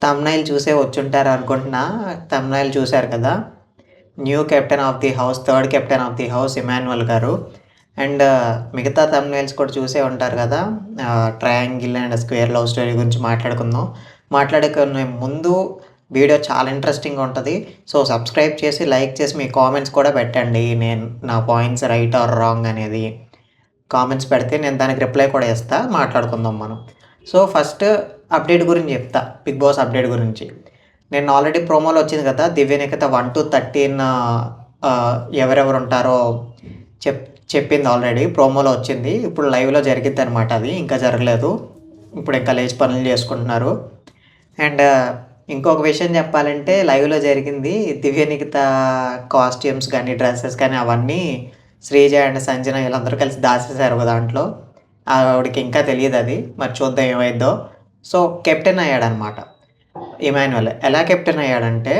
Thumbnail చూసే వచ్చుంటారు అనుకుంటున్నా. Thumbnail చూసారు కదా! New captain of the house, third captain of the house Emmanuel గారు. అండ్ మిగతా థంబ్‌నెయిల్స్ కూడా చూసే ఉంటారు కదా! Triangle and square love story గురించి మాట్లాడుకుందాం. మాట్లాడుకునే ముందు వీడియో చాలా ఇంట్రెస్టింగ్‌గా ఉంటది. సో, సబ్స్క్రైబ్ చేసి, లైక్ చేసి, మీ కామెంట్స్ కూడా పెట్టండి. నా పాయింట్స్ రైట్ ఆర్ రాంగ్ అనేది. కామెంట్స్ పెడితే నేను దానికి రిప్లై కూడా ఇస్తా. మాట్లాడుకుందాం మనం. సో, ఫస్ట్ అప్డేట్ గురించి చెప్తా. 'బిగ్ బాస్' అప్డేట్ గురించి. నేను ఆల్రెడీ ప్రోమోలో వచ్చింది కదా! 'దివ్యనిఖిత 1-13' ఎవరెవరుంటారో చెప్ చెప్పింది ఆల్రెడీ. ప్రోమోలో వచ్చింది. ఇప్పుడు లైవ్‌లో జరిగిద్దనమాట అది. ఇంకా జరగలేదు. ఇప్పుడు ఇంకా లేచి పనులు చేసుకుంటున్నారు. అండ్ ఇంకొక విషయం చెప్పాలంటే లైవ్‌లో జరిగింది. 'దివ్యనిఖిత' కాస్ట్యూమ్స్ గానీ, డ్రెసెస్ కానీ అవన్నీ శ్రీజ అండ్ సంజన వీళ్ళందరూ కలిసి దాచేసారు ఒక దాంట్లో. ఆవిడకి ఇంకా తెలీదది. మరి చూద్దాం ఏమైద్దో. సో, కెప్టెన్ అయ్యాడనమాట ఇమాన్యుయల్. ఎలా కెప్టెన్ అయ్యాడంటే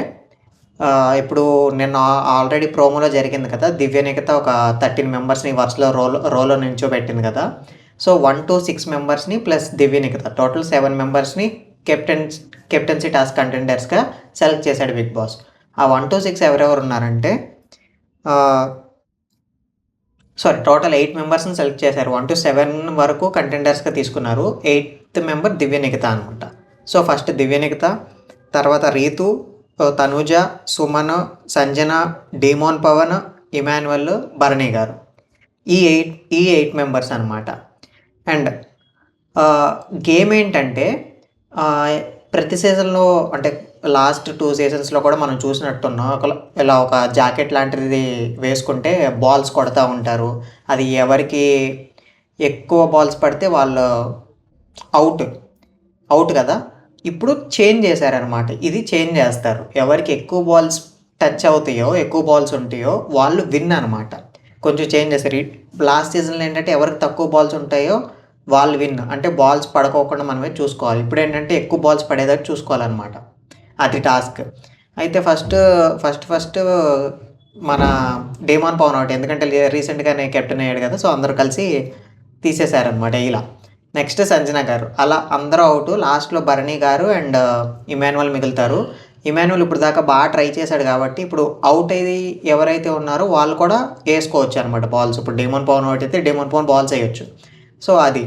ఇప్పుడు నిన్న ఆల్రెడీ ప్రోమోలో జరిగింది కదా! దివ్యనిఖిత ఒక 13 మెంబర్స్‌ని వరుసలో రోలో నించోబెట్టింది కదా! సో, 1-6 మెంబర్స్‌ని ప్లస్ దివ్యనిఖిత టోటల్ 7 మెంబర్స్‌ని కెప్టెన్సీ టాస్క్ కంటెండర్స్‌గా సెలెక్ట్ చేశాడు బిగ్ బాస్. ఆ 1-6 ఎవరెవరున్నారంటే ఆహ్, టోటల్ 8 మెంబర్స్‌ని సెలెక్ట్ చేశారు. 1-7 వరకు కంటెండర్స్‌గా తీసుకున్నారు. ఎయిత్ మెంబర్ దివ్యనిఖిత అనమాట. సో, ఫస్ట్ దివ్యనిఖిత, తర్వాత రీతు, తనూజ, సుమన్, సంజన, డీమోన్ పవన్, ఇమాన్యుయల్, భరణి గారు. ఈ 8 మెంబర్స్ అనమాట. అండ్ గేమ్ ఏంటంటే ప్రతి సీజన్‌లో అంటే లాస్ట్ 2 సీజన్స్‌లో కూడా మనం చూసినట్టున్నాం. ఇలా ఒక జాకెట్ లాంటిది వేసుకుంటే బాల్స్ కొడతా ఉంటారు. అది ఎవరికి ఎక్కువ బాల్స్ పడితే వాళ్ళు ఔట్. ఔట్ కదా! ఇప్పుడు చేంజ్ చేశారనమాట. ఇది చేంజ్ చేస్తారు. ఎవరికి ఎక్కువ బాల్స్ టచ్ అవుతాయో, ఎక్కువ బాల్స్ ఉంటాయో వాళ్ళు విన్ అనమాట. కొంచెం చేంజ్ చేశారు. లాస్ట్ సీజన్‌లో ఏంటంటే ఎవరికి తక్కువ బాల్స్ ఉంటాయో వాళ్ళు విన్. అంటే బాల్స్ పడుకోకుండా మనమే చూసుకోవాలి. ఇప్పుడేంటంటే ఎక్కువ బాల్స్ పడేటట్టు చూసుకోవాలనమాట. అది టాస్క్. అయితే ఫస్ట్ మన డేమాన్ పవన్ ఔట్. ఎందుకంటే రీసెంట్‌గానే కెప్టెన్ అయ్యాడు కదా! సో, అందరూ కలిసి తీసేశారనమాట ఇలా. నెక్స్ట్ సంజన గారు. అలా అందరూ ఔటు. లాస్ట్‌లో భరణి గారు అండ్ ఇమాన్యుయల్ మిగులుతారు. ఇమాన్యుయల్ ఇప్పటిదాకా ట్రై చేశాడు కాబట్టి ఇప్పుడు ఔట్ అయ్యి ఎవరైతే ఉన్నారో వాళ్ళు కూడా ఏసుకోవచ్చనమాట బాల్స్. ఇప్పుడు డేమన్ పవన్ ఔట్ అయితే డేమన్ పవన్ బాల్స్ ఎయొచ్చు. సో, అది.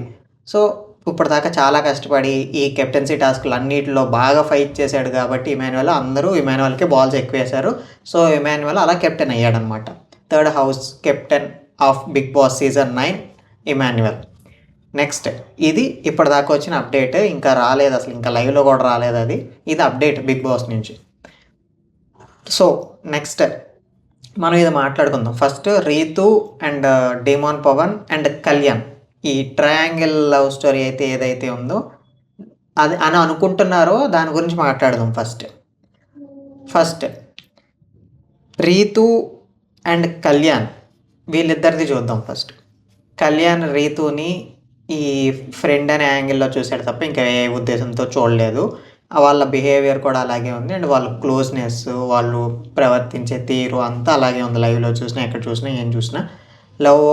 సో, ఇప్పటిదాకా చాలా కష్టపడి ఈ కెప్టెన్సీ టాస్క్‌లన్నిటిలో బాగా ఫైట్ చేశాడు కాబట్టి అందరూ ఇమాన్యుయల్‌కే బాల్స్ ఎక్కువేశారు. సో, ఇమాన్యుయల్ అలా కెప్టెన్ అయ్యాడనమాట. Third house captain of 'Bigg Boss' season 9 Emmanuel. Next ఇది ఇప్పటిదాకా వచ్చిన అప్డేట్. ఇంకా రాలేదసలు. ఇంకా లైవ్‌లో కూడా రాలేదది. ఇది అప్డేట్ 'బిగ్ బాస్' నుంచి. సో, నెక్స్ట్ మనం ఇది మాట్లాడుకుందాం. First Rithu and Demon Pavan and Kalyan. ఈ ట్రయాంగిల్ లవ్ స్టోరీ అయితే ఏదైతే ఉందో అది అని అనుకుంటున్నారో దాని గురించి మాట్లాడదాం first. First Rithu and Kalyan వీళ్ళిద్దరిది చూద్దాం ఫస్ట్. కళ్యాణ్ రీతుని ఈ ఫ్రెండ్ అనే యాంగిల్‌లో చూసాడు తప్ప ఇంకా ఏ ఉద్దేశంతో చూడలేదు. వాళ్ళ బిహేవియర్ కూడా అలాగే ఉంది. అండ్ వాళ్ళ క్లోజ్‌నెస్, వాళ్ళు ప్రవర్తించే తీరు అంతా అలాగే ఉంది. లైవ్‌లో చూసినా, ఎక్కడ చూసినా, ఏం చూసినా. లవ్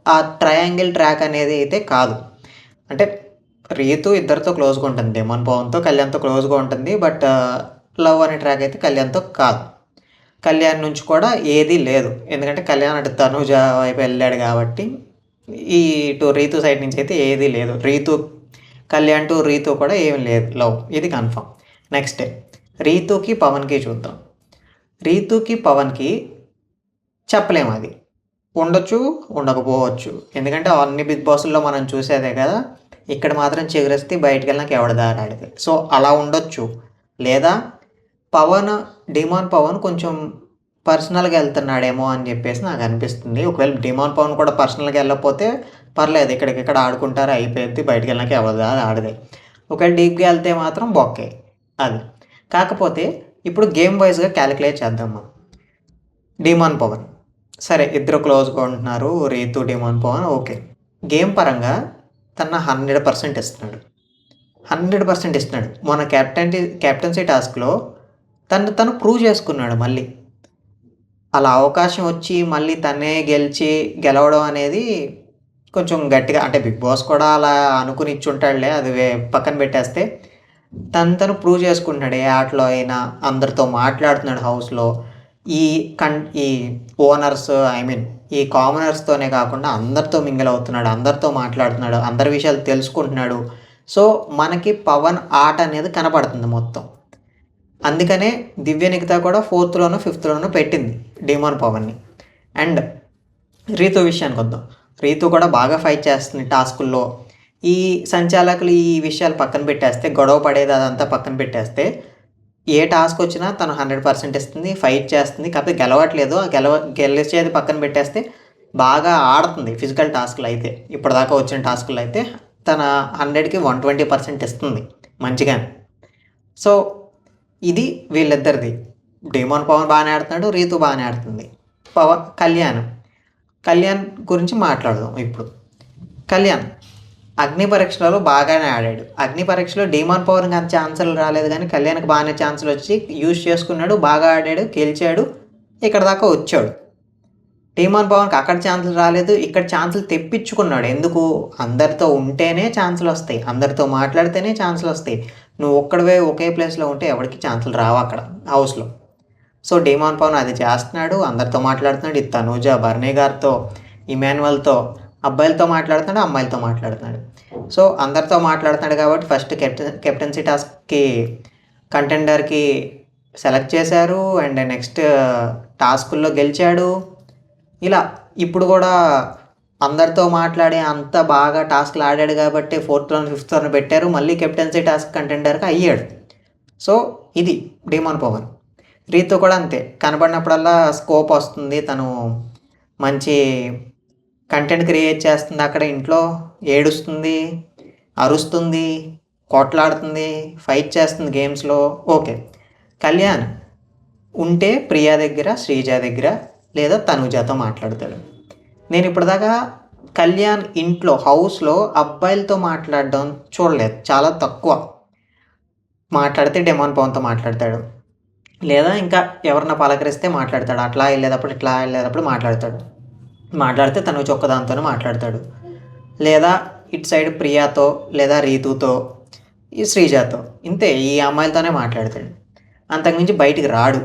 ఆ ట్రయాంగిల్ ట్రాక్ అనేది అయితే కాదు. అంటే రీతు ఇద్దరితో క్లోజ్‌గా ఉంటుంది. డెమన్ పవన్‌తో, కళ్యాణ్‌తో క్లోజ్‌గా ఉంటుంది. బట్ లవ్ అనే ట్రాక్ అయితే కళ్యాణ్‌తో కాదు. కళ్యాణ్ నుంచి కూడా ఏదీ లేదు. ఎందుకంటే కళ్యాణ్ అటు తనూజ వైపు వెళ్ళాడు కాబట్టి ఈ ఇటు రీతు సైడ్ నుంచి అయితే ఏదీ లేదు. కళ్యాణ్ టు రీతు కూడా ఏమి లేదు లవ్. ఇది కన్ఫర్మ్. నెక్స్ట్ రీతుకి, పవన్‌కి చూద్దాం. రీతుకి, పవన్‌కి చెప్పలేము అది. ఉండొచ్చు, ఉండకపోవచ్చు. ఎందుకంటే అన్ని బిగ్ బాస్‌ల్లో మనం చూసేదే కదా! ఇక్కడ మాత్రం చిగురిస్తే బయటికెళ్ళినాక ఎవడి దారి ఆడిదే. సో, అలా ఉండొచ్చు. లేదా డిమాన్ పవన్ కొంచెం పర్సనల్‌గా ఎళ్తున్నాడేమో అని జెప్పేసి నాకనిపిస్తుంది. ఒకవేళ డిమాన్ పవన్ కూడా పర్సనల్‌గా ఎళ్ళకపోతే పర్లేదు. ఇక్కడికిక్కడ ఆడుకుంటారు అయిపోద్ది. బయటికెళ్ళినాక ఎవరి దారి ఆడిదే. ఒకవేళ డీప్‌గా ఎళ్తే మాత్రం బొక్కే. అది. కాకపోతే ఇప్పుడు గేమ్ వైస్‌గా కాలిక్యులేట్ చేద్దాం మనం. డిమాన్ పవన్. సరే ఇద్దరు క్లోజ్‌గా ఉంటున్నారు. రీతు, డిమాన్ పవన్ ఓకే. గేమ్ పరంగా తన 100% ఇస్తున్నాడు. 100% ఇస్తున్నాడు. మొన్న కెప్టెన్సీ టాస్క్‌లో తను ప్రూవ్ చేసుకున్నాడు మళ్ళీ. అలా అవకాశం వచ్చి మళ్ళీ తనే గెలవడం అనేది కొంచెం గట్టిగా అంటే 'బిగ్ బాస్' కూడా అలా అనుకుని ఇచ్చుంటాడులే. అది పక్కన పెట్టేస్తే. తను ప్రూవ్ చేసుకుంటున్నాడు. ఏ ఆటలో అయినా అందరితో మాట్లాడుతున్నాడు హౌస్‌లో. ఈ ఈ ఓనర్స్ ఐ మీన్ ఈ కామనర్స్‌తోనే కాకుండా అందరితో మింగిల్ అవుతున్నాడు. అందరితో మాట్లాడుతున్నాడు. అందరి విషయాలు తెలుసుకుంటున్నాడు. సో, మనకి పవన్ ఆట అనేది కనపడుతుంది మొత్తం. అందుకనే 'దివ్య నిఖిత' కూడా 4థ్‌లోనో, 5థ్‌లోనో పెట్టింది 'డీమోన్ పవన్‌ని'. అండ్ రీతు విషయానికొద్దాం. రీతు కూడా బాగా ఫైట్ చేస్తుంది టాస్కుల్లో. ఈ సంచాలకులు ఈ విషయాలు పక్కన పెట్టేస్తే, గొడవ పడేది అదంతా పక్కన పెట్టేస్తే, ఏ టాస్క్ వచ్చినా తను 100% ఇస్తుంది. ఫైట్ చేస్తుంది. కాకపోతే గెలవట్లేదు. ఆ గెలిచేది పక్కన పెట్టేస్తే బాగా ఆడుతుంది ఫిజికల్ టాస్క్‌లు అయితే. ఇప్పటిదాకా వచ్చిన టాస్కుల్లో అయితే తన 100కి 120% ఇస్తుంది మంచిగానే. సో, ఇది వీళ్ళిద్దరిది. 'డీమోన్ పవన్' బానే ఆడుతున్నాడు. రీతు బానే ఆడుతుంది. కళ్యాణ్ గురించి మాట్లాడదాం ఇప్పుడు. కళ్యాణ్ అగ్ని పరీక్షలలో బాగానే ఆడాడు. అగ్ని పరీక్షలో 'డీమోన్ పవన్‌కి అంత ఛాన్సులు రాలేదు గానీ, కళ్యాణ్‌కి బాగానే ఛాన్సులు వచ్చి యూజ్ చేసుకున్నాడు. బాగా ఆడాడు. గెలిచాడు. ఇక్కడి దాకా వచ్చాడు. 'డీమోన్ పవన్‌కి అక్కడ ఛాన్సులు రాలేదు. ఇక్కడ ఛాన్సులు తెప్పించుకున్నాడు. ఎందుకు? అందరితో ఉంటేనే ఛాన్సులొస్తాయి. అందరితో మాట్లాడితేనే ఛాన్సులొస్తాయి. నువ్వు ఒక్కడివే ఒకే ప్లేస్‌లో ఉంటే ఎవడికి ఛాన్సులు రావక్కడ హౌస్‌లో. సో, 'డీమోన్ పవన్' అది చేస్తున్నాడు. అందరితో మాట్లాడుతున్నాడు. ఈ తనూజ, భరణి గారితో, ఇమాన్యుయల్‌తో, అబ్బాయిలతో మాట్లాడుతున్నాడు. అమ్మాయిలతో మాట్లాడుతున్నాడు. సో, అందరితో మాట్లాడుతున్నాడు కాబట్టి ఫస్ట్ కెప్టెన్సీ టాస్క్‌కి కంటెండర్‌కి సెలెక్ట్ చేశారు. అండ్ నెక్స్ట్ టాస్కుల్లో గెలిచాడు. ఇలా ఇప్పుడు కూడా అందరితో మాట్లాడి అంత బాగా టాస్క్‌లు ఆడాడు కాబట్టి 4థ్‌లోనో, 5థ్‌లోనో పెట్టారు. మళ్ళీ కెప్టెన్సీ టాస్క్ కంటెండర్‌గా అయ్యాడు. సో, ఇది 'డీమోన్ పవన్'. రీతు కూడా అంతే. కనపడినప్పుడల్లా స్కోప్ వస్తుంది. తను మంచి కంటెంట్ క్రియేట్ చేస్తుంది. అక్కడ ఇంట్లో ఏడుస్తుంది, అరుస్తుంది, కొట్లాడుతుంది, ఫైట్ చేస్తుంది గేమ్స్‌లో. ఓకే. కళ్యాణ్ ఉంటే ప్రియా దగ్గర, శ్రీజ దగ్గర లేదా తనూజతో మాట్లాడతాడు. నేను ఇప్పటిదాకా కళ్యాణ్ ఇంట్లో హౌస్‌లో అబ్బాయిలతో మాట్లాడడం చూడలేదు. చాలా తక్కువ. మాట్లాడితే 'డీమోన్ పవన్‌తో' మాట్లాడతాడు. లేదా ఇంకా ఎవరన్నా పలకరిస్తే మాట్లాడతాడు. అట్లా ఎళ్ళేటప్పుడు, ఇట్లా ఎళ్ళేటప్పుడు మాట్లాడతాడు. మాట్లాడితే తనూజ ఒక్కదానితోనే మాట్లాడతాడు. లేదా ఇటు సైడ్ ప్రియాతో, లేదా రీతుతో, ఈ శ్రీజతో. ఇంతే ఈ అమ్మాయిలతోనే మాట్లాడతాడు. అంతకుమించి బయటికి రాడు.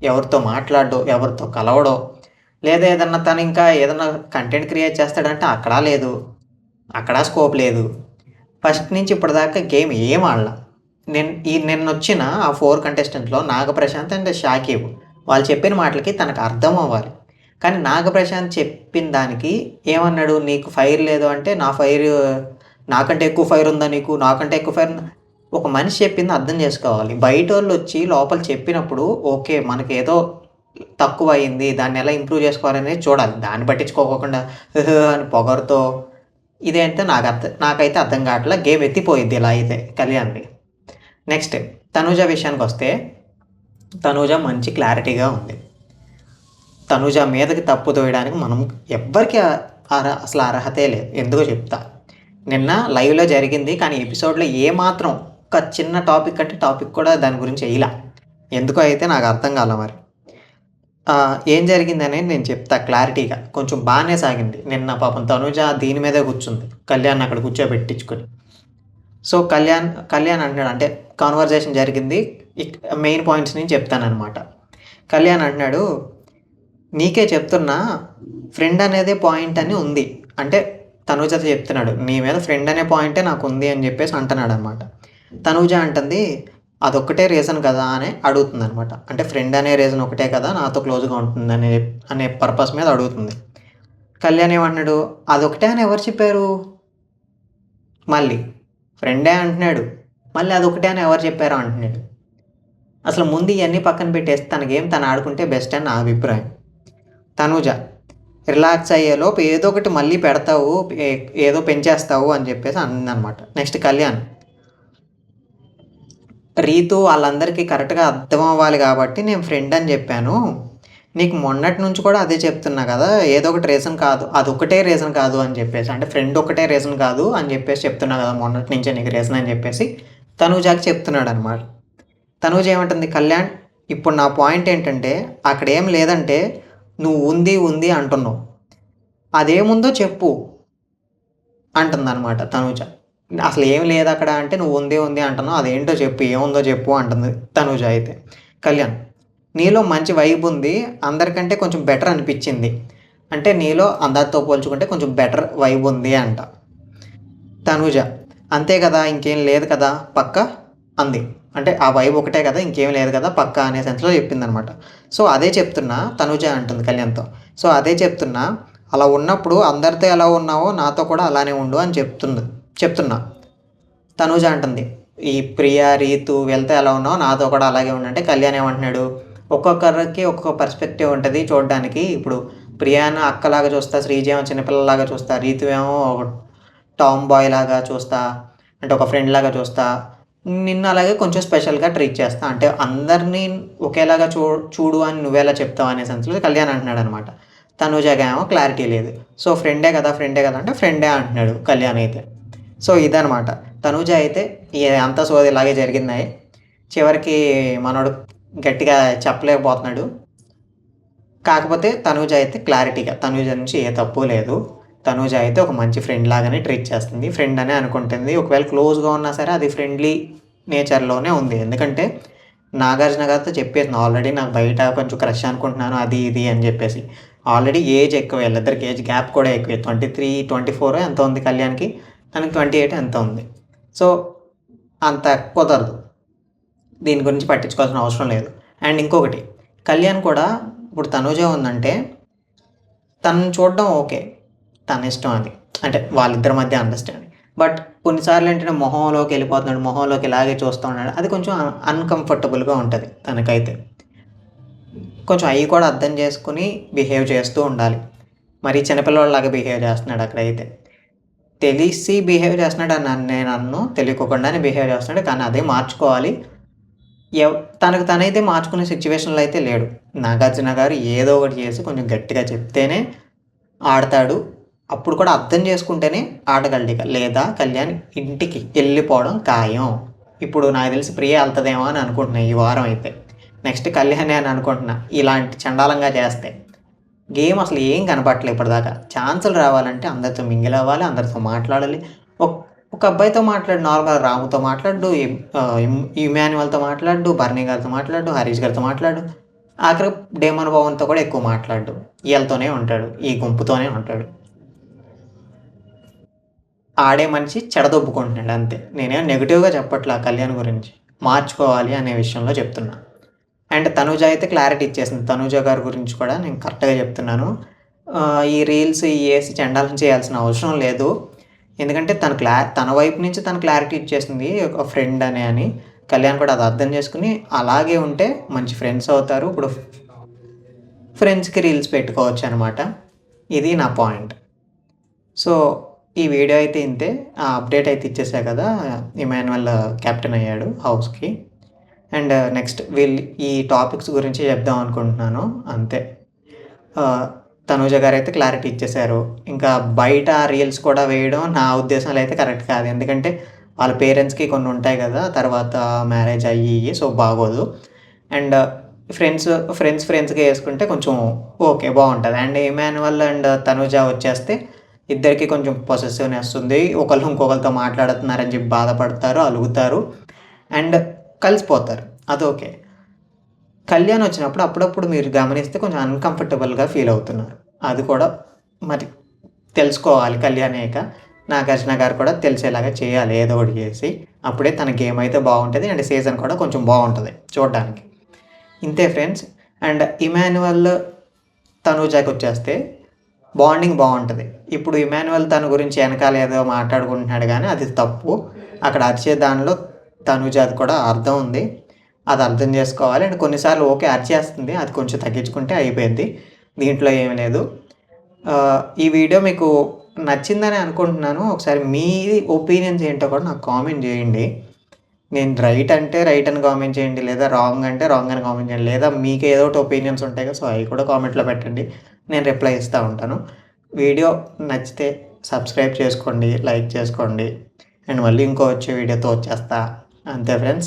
ఎవరితో మాట్లాడడో, ఎవరితో కలవడో, లేదా ఏదన్నా తను ఇంకా ఏదన్నా కంటెంట్ క్రియేట్ చేస్తాడంటే అక్కడా లేదు. అక్కడా స్కోప్ లేదు. ఫస్ట్ నుంచి ఇప్పటిదాకా గేమ్ ఏం ఆడల. నిన్నొచ్చిన ఆ 4 కంటెస్టెంట్‌లో నాగప్రశాంత్ అండ్ షాకీబ్ వాళ్ళు చెప్పిన మాటలకి తనకు అర్థం అవ్వాలి. కానీ నాగప్రశాంత్ చెప్పిన దానికి ఏమన్నాడు? "నీకు ఫైర్ లేదు" అంటే, "నా ఫైర్ నాకంటే ఎక్కువ ఫైర్ ఉందా నీకు? నాకంటే ఎక్కువ ఫైర్ ఉందా?" ఒక మనిషి చెప్పింది అర్థం చేసుకోవాలి. బయటోళ్ళొచ్చి లోపల చెప్పినప్పుడు ఓకే. మనకేదో తక్కువయింది. దాన్ని ఎలా ఇంప్రూవ్ చేసుకోవాలనేది చూడాలి. దాన్ని పట్టించుకోకుండా అని పొగరుతో ఇదేంటో నాకైతే అర్థం కావట్లే. గేమ్ ఎత్తిపోయిద్ది ఇలా అయితే కళ్యాణ్‌ది. నెక్స్ట్ తనూజ విషయానికొస్తే, తనూజ మంచి క్లారిటీగా ఉంది. తనూజ మీదకి తప్పు తోయడానికి మనం ఎవ్వరికీ అసలు అర్హతే లేదు. ఎందుకో చెప్తా. నిన్న లైవ్‌లో జరిగింది. కానీ ఎపిసోడ్‌లో ఏమాత్రం ఒక చిన్న టాపిక్ అంటే టాపిక్ కూడా దాని గురించి ఎయలా. ఎందుకో అయితే నాకు అర్థం కాలా మరి. ఏం జరిగిందనేది నేను చెప్తా క్లారిటీగా. కొంచెం బానే సాగింది. నిన్న పాపం తనూజ దీని మీదే కూర్చుంది. కళ్యాణ్‌ని అక్కడ కూర్చోబెట్టించుకొని. సో, కళ్యాణ్ అంటున్నాడు, అంటే కన్వర్జేషన్ జరిగింది. మెయిన్ పాయింట్స్ నేను చెప్తాననమాట. కళ్యాణ్ అంటున్నాడు, "నీకే చెప్తున్నా ఫ్రెండ్ అనేదే పాయింట్ అని ఉంది." అంటే తనూజతో చెప్తున్నాడు. "నీ మీద ఫ్రెండ్ అనే పాయింటే నాకుంది" అని చెప్పేసి అంటున్నాడనమాట. తనూజ అంటుంది, "అదొక్కటే రీజన్ కదా" అని అడుగుతుందనమాట. అంటే ఫ్రెండ్ అనే రీజన్ ఒకటే కదా నాతో క్లోజ్‌గా ఉంటుందనే అనే పర్పస్ మీద అడుగుతుంది. కళ్యాణ్ ఏమంటున్నాడు, "అదొకటే అని ఎవరు చెప్పారు?" మళ్ళీ ఫ్రెండే అంటున్నాడు. మళ్ళీ అదొకటే అని ఎవరు చెప్పారు అంటున్నాడు. అసలు ముందు ఇయన్నీ పక్కన పెట్టేసి తన గేమ్ తను ఆడుకుంటే బెస్ట్ అని నా అభిప్రాయం. తనూజ రిలాక్స్ అయ్యేలోపు ఏదో ఒకటి మళ్ళీ పెడతావు, ఏదో పెంచేస్తావు అని చెప్పేసి అందనమాట. నెక్స్ట్ కళ్యాణ్, "రీతు వాళ్ళందరికీ కరెక్ట్‌గా అర్థం అవ్వాలి కాబట్టి నేను ఫ్రెండ్ అని చెప్పాను. నీకు మొన్నటి నుంచి కూడా అదే చెప్తున్నా కదా! ఏదో ఒకటి రీజన్ కాదు. అదొక్కటే రీజన్ కాదు" అని చెప్పేసి. అంటే ఫ్రెండ్ ఒకటే రీజన్ కాదు అని చెప్పేసి చెప్తున్నా కదా! మొన్నటి నుంచే నీకు రీజన్ అని చెప్పేసి తనూజకి చెప్తున్నాడనమాట. తనూజ ఏమంటుంది, "కళ్యాణ్ ఇప్పుడు నా పాయింట్ ఏంటంటే అక్కడేం లేదంటే నువ్వు ఉంది, ఉంది అంటున్నావు. అదేముందో చెప్పు" అంటుందనమాట తనూజ. అసలు ఏం లేదు అక్కడ అంటే, "నువ్వు ఉంది ఉంది అంటున్నావు. అదేంటో చెప్పు. ఏముందో చెప్పు" అంటుంది తనూజ అయితే. కళ్యాణ్, "నీలో మంచి వైబ్ ఉంది. అందరికంటే కొంచెం బెటర్ అనిపిచ్చింది. అంటే నీలో అందరితో పోల్చుకుంటే కొంచెం బెటర్ వైబ్ ఉంది" అంట. తనూజ, "అంతే కదా! ఇంకేం లేదు కదా! పక్కా" అంది. అంటే ఆ వైబ్ ఒకటే కదా! ఇంకేం లేదు కదా! పక్కా అనే సెన్స్‌లో చెప్పిందనమాట. సో, అదే చెప్తున్నా తనూజ అంటుంది కళ్యాణ్‌తో. "సో, అదే చెప్తున్నా. అలా ఉన్నప్పుడు అందరితో ఎలా ఉన్నావో నాతో కూడా అలానే ఉండు" అని చెప్తున్నా. తనూజ అంటుంది, "ఈ ప్రియ, రీతు వీళ్ళతో ఎలా ఉన్నావో నాతో కూడా అలాగే ఉండు" అంటే కళ్యాణ్ ఏమంటున్నాడు, "ఒక్కొక్కరికి ఒక్కొక్క పర్స్పెక్టివ్ ఉంటది చూడడానికి. ఇప్పుడు ప్రియాని అక్కలాగా చూస్తా, శ్రీజ ఏమో చిన్నపిల్లలాగా చూస్తా, రీతు ఏమో టామ్ బాయ్ లాగా చూస్తా. అంటే ఒక ఫ్రెండ్‌లాగా చూస్తా. నిన్ను అలాగే కొంచెం స్పెషల్‌గా ట్రీట్ చేస్తా. అంటే అందరిని ఒకేలాగా చూడు అని నువ్వెలా చెప్తావు" అనే సెన్స్‌లో కళ్యాణ్ అంటున్నాడనమాట. తనూజకి ఏమో క్లారిటీ లేదు. సో, ఫ్రెండే కదా! ఫ్రెండే కదా! అంటే ఫ్రెండే అంటున్నాడు కళ్యాణ్ అయితే. సో, ఇదనమాట. తనూజ అయితే అంతా సోది ఇలాగే జరిగింది. చివరికి మనోడు గట్టిగా చెప్పలేకపోతున్నాడు. కాకపోతే తనూజ అయితే క్లారిటీగా తనూజ నుంచి ఏ తప్పు లేదు. తనూజ అయితే ఒక మంచి ఫ్రెండ్ లాగానే ట్రీట్ చేస్తుంది. ఫ్రెండ్ అనే అనుకుంటుంది. ఒకవేళ క్లోజ్‌గా ఉన్నా సరే అది ఫ్రెండ్లీ నేచర్‌లోనే ఉంది. ఎందుకంటే నాగార్జున గారితో చెప్పేసింది ఆల్రెడీ, నాకు బయట కొంచెం క్రష్ అనుకుంటున్నాను అది ఇది అని చెప్పేసి. ఆల్రెడీ ఏజ్ ఎక్కువ వీళ్ళిద్దరికి ఏజ్ గ్యాప్ కూడా ఎక్కువే. 23, 24 ఎంతో ఉంది కళ్యాణ్‌కి. తనకి 28 ఎంతో ఉంది. సో, అంత కుదరదు. దీని గురించి పట్టించుకోవాల్సిన అవసరం లేదు. అండ్ ఇంకొకటి, కళ్యాణ్ కూడా ఇప్పుడు తనూజ ఉందంటే తనని చూడడం ఓకే. తన ఇష్టం అది. అంటే వాళ్ళిద్దరి మధ్య అండర్‌స్టాండింగ్. బట్ కొన్నిసార్లు ఏంటంటే మొహంలోకెళ్ళిపోతున్నాడు. మొహంలోకి ఇలాగే చూస్తూ ఉన్నాడు. అది కొంచెం అన్‌కంఫర్టబుల్‌గా ఉంటది తనకైతే. కొంచెం అయి కూడా అర్థం చేసుకొని బిహేవ్ చేస్తూ ఉండాలి. మరీ చిన్నపిల్లోడిలాగా బిహేవ్ చేస్తున్నాడు అక్కడైతే. తెలిసి బిహేవ్ చేస్తున్నాడని నేననను. తెలియకోకుండానే బిహేవ్ చేస్తున్నాడు. కానీ అదే మార్చుకోవాలి. ఎవ్ తనకు తనైతే మార్చుకునే సిట్యుయేషన్‌లో అయితే లేడు. నాగార్జున గారు ఏదో ఒకటి చేసి కొంచెం గట్టిగా చెప్తేనే ఆడతాడు. అప్పుడు కూడా అర్థం చేసుకుంటేనే ఆడగలడిక. లేదా కళ్యాణ్ ఇంటికి ఎళ్ళిపోవడం ఖాయం. ఇప్పుడు నాకు తెలిసి ప్రియ ఎళ్తదేమో అని అనుకుంటున్నా ఈ వారం అయితే. నెక్స్ట్ కళ్యాణే అని అనుకుంటున్నా. ఇలాంటి చండాలంగా చేస్తే. గేమ్ అసలు ఏం కనపట్లే ఇప్పటిదాకా. ఛాన్సులు రావాలంటే అందరితో మింగిల్ అవ్వాలి. అందరితో మాట్లాడాలి. ఒక్ ఒక అబ్బాయితో మాట్లాడు నార్మల్‌గా రాముతో మాట్లాడు. ఇమ్మాన్యుయల్‌తో మాట్లాడు. భరణి గారితో మాట్లాడు. హరీష్ గారితో మాట్లాడు. ఆఖరికి డేమన్ పవన్‌తో కూడా ఎక్కువ మాట్లాడడు. ఈళ్ళతోనే ఉంటాడు. ఈ గుంపుతోనే ఉంటాడు. ఆడే మనిషి చెడదొబ్బుకుంటున్నాడు అంతే. నేనేం నెగెటివ్‌గా చెప్పట్లా కళ్యాణ్ గురించి. మార్చుకోవాలి అనే విషయంలో చెప్తున్నా. అండ్ తనూజ అయితే క్లారిటీ ఇచ్చేసింది. తనూజ గారి గురించి కూడా నేను కరెక్ట్‌గా చెప్తున్నాను. ఈ రీల్స్ ఇయేసి చెండాలం చేయాల్సిన అవసరం లేదు. ఎందుకంటే తన వైపు నుంచి తను క్లారిటీ ఇచ్చేసింది. ఒక ఫ్రెండ్ అని. కళ్యాణ్ కూడా అది అర్థం చేసుకొని అలాగే ఉంటే మంచి ఫ్రెండ్స్ అవుతారు. ఇప్పుడు ఫ్రెండ్స్‌కి రీల్స్ పెట్టుకోవచ్చనమాట. ఇది నా పాయింట్. సో, ఈ వీడియో అయితే ఇంతే. ఆ అప్డేట్ అయితే ఇచ్చేసా కదా! ఇమాన్యుయల్ కెప్టెన్ అయ్యాడు హౌస్‌కి. అండ్ నెక్స్ట్ ఈ టాపిక్స్ గురించి చెప్దాం అనుకుంటున్నాను. అంతే. తనూజ గారైతే క్లారిటీ ఇచ్చేసారు. ఇంకా బయట రీల్స్ కూడా వేయడం నా ఉద్దేశంలో అయితే కరెక్ట్ కాదు. ఎందుకంటే వాళ్ళ పేరెంట్స్‌కి కొన్ని ఉంటాయి కదా! తర్వాత మ్యారేజ్ అయ్యి ఇయ్యి సో, బాగోదు. అండ్ ఫ్రెండ్స్‌గా యేసుకుంటే కొంచెం ఓకే. బావుంటది. అండ్ ఇమాన్యుయల్ అండ్ తనూజ వచ్చేస్తే ఇద్దరికీ కొంచెం పొసెసివ్‌నెస్ ఉంది. ఒకళ్ళు ఇంకొకళ్ళతో మాట్లాడుతున్నారని చెప్పి బాధపడతారు, అలుగుతారు అండ్ కలిసిపోతారు. అదోకే. కళ్యాణ్ వచ్చినప్పుడు అప్పుడప్పుడు మీరు గమనిస్తే కొంచెం అన్‌కంఫర్టబుల్‌గా ఫీల్ అవుతున్నారు. అది కూడా మరి తెలుసుకోవాలి కళ్యాణే. నాగార్జున గారు కూడా తెలిసేలాగా చేయాలి ఏదో ఒకటి చేసి. అప్పుడే తన గేమ్ అయితే బావుంటది. అండ్ సీజన్ కూడా కొంచెం బావుంటది చూడ్డానికి. ఇంతే ఫ్రెండ్స్. అండ్ ఇమాన్యుయల్, తనూజకొచ్చేస్తే బాండింగ్ బావుంటది. ఇప్పుడు ఇమాన్యుయల్ తన గురించి ఎనకాల ఏదో మాట్లాడుకుంటున్నాడు గానీ అది తప్పు. అక్కడ అరిచే దానిలో తనూజది కూడా అర్థం ఉంది. అది అర్థం చేసుకోవాలి. అండ్ కొన్నిసార్లు ఓకే అరిచేస్తుంది. అది కొంచెం తగ్గించుకుంటే అయిపోయిద్ది. దీంట్లో ఏమి లేదు. ఈ వీడియో మీకు నచ్చిందనే అనుకుంటున్నాను. ఒకసారి మీ ఒపీనియన్స్ ఏంటో కూడా నాకు కామెంట్ జేయండి. నేను రైట్ అంటే రైట్ అని కామెంట్ చేయండి. లేదా రాంగ్ అంటే రాంగ్ అని కామెంట్ చేయండి. లేదా మీకు ఏదో ఒకటి ఒపీనియన్స్ ఉంటాయి కదా! సో, అవి కూడా కామెంట్‌లో పెట్టండి. నేను రిప్లై ఇస్తా ఉంటాను. వీడియో నచ్చితే సబ్స్క్రైబ్ చేసుకోండి. లైక్ చేసుకోండి. అండ్ మళ్ళీ ఇంకో వచ్చే వీడియోతో వచ్చేస్తా. అంతే ఫ్రెండ్స్.